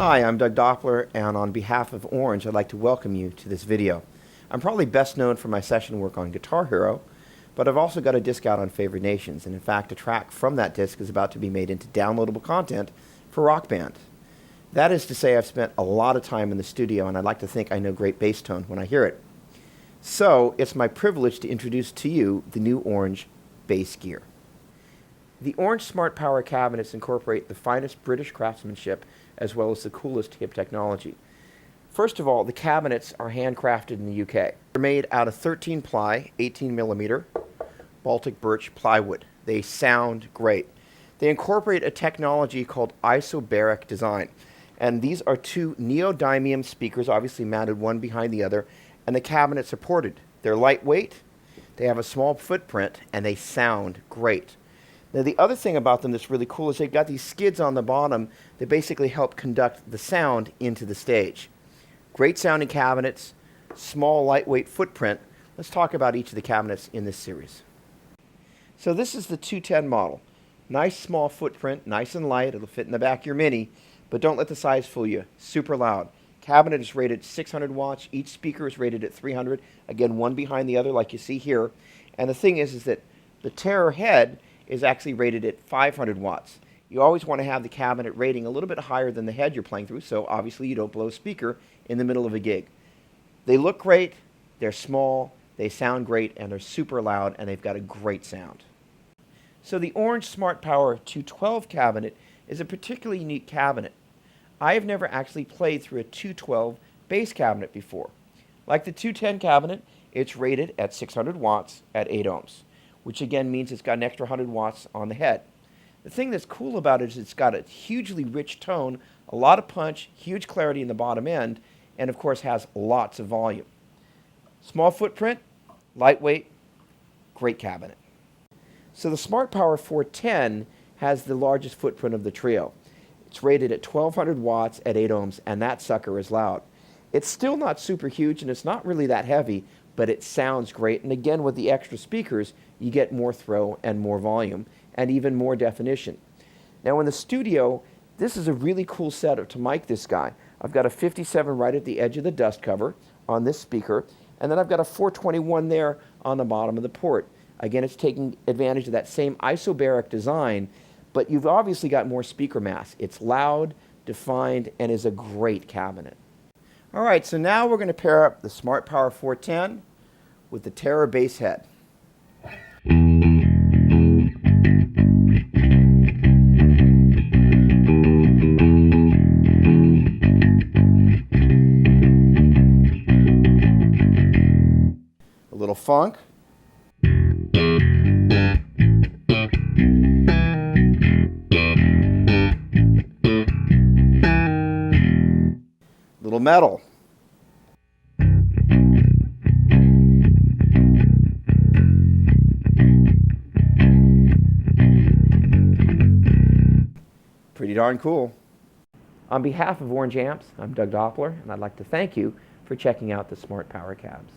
Hi, I'm Doug Doppler, and on behalf of Orange, I'd like to welcome you to this video. I'm probably best known for my session work on Guitar Hero, but I've also got a disc out on Favored Nations, and in fact, a track from that disc is about to be made into downloadable content for Rock Band. That is to say, I've spent a lot of time in the studio, and I'd like to think I know great bass tone when I hear it. So, it's my privilege to introduce to you the new Orange bass gear. The Orange Smart Power cabinets incorporate the finest British craftsmanship as well as the coolest hip technology. First of all, the cabinets are handcrafted in the UK. They're made out of 13-ply, 18mm Baltic birch plywood. They sound great. They incorporate a technology called Isobaric design. And these are two neodymium speakers, obviously mounted one behind the other, and the cabinets supported. They're lightweight, they have a small footprint, and they sound great. Now, the other thing about them that's really cool is they've got these skids on the bottom that basically help conduct the sound into the stage. Great sounding cabinets, small lightweight footprint. Let's talk about each of the cabinets in this series. So this is the 210 model. Nice small footprint, nice and light. It'll fit in the back of your Mini, but don't let the size fool you. Super loud. Cabinet is rated 600 watts. Each speaker is rated at 300. Again, one behind the other like you see here. And the thing is that the Terror head is actually rated at 500 watts. You always want to have the cabinet rating a little bit higher than the head you're playing through, so obviously you don't blow a speaker in the middle of a gig. They look great, they're small, they sound great, and they're super loud, and they've got a great sound. So the Orange Smart Power 212 cabinet is a particularly unique cabinet. I have never actually played through a 212 bass cabinet before. Like the 210 cabinet, it's rated at 600 watts at 8 ohms. Which again means it's got an extra 100 watts on the head. The thing that's cool about it is it's got a hugely rich tone, a lot of punch, huge clarity in the bottom end, and of course has lots of volume. Small footprint, lightweight, great cabinet. So the Smart Power 410 has the largest footprint of the trio. It's rated at 1200 watts at 8 ohms, and that sucker is loud. It's still not super huge, and it's not really that heavy, but it sounds great. And again, with the extra speakers, you get more throw and more volume and even more definition. Now in the studio, this is a really cool setup to mic this guy. I've got a 57 right at the edge of the dust cover on this speaker, and then I've got a 421 there on the bottom of the port. Again, it's taking advantage of that same isobaric design, but you've obviously got more speaker mass. It's loud, defined, and is a great cabinet. All right, so now we're going to pair up the Smart Power 410 with the Terror bass head. A little funk. Little metal. Pretty darn cool. On behalf of Orange Amps, I'm Doug Doppler, and I'd like to thank you for checking out the Smart Power cabs.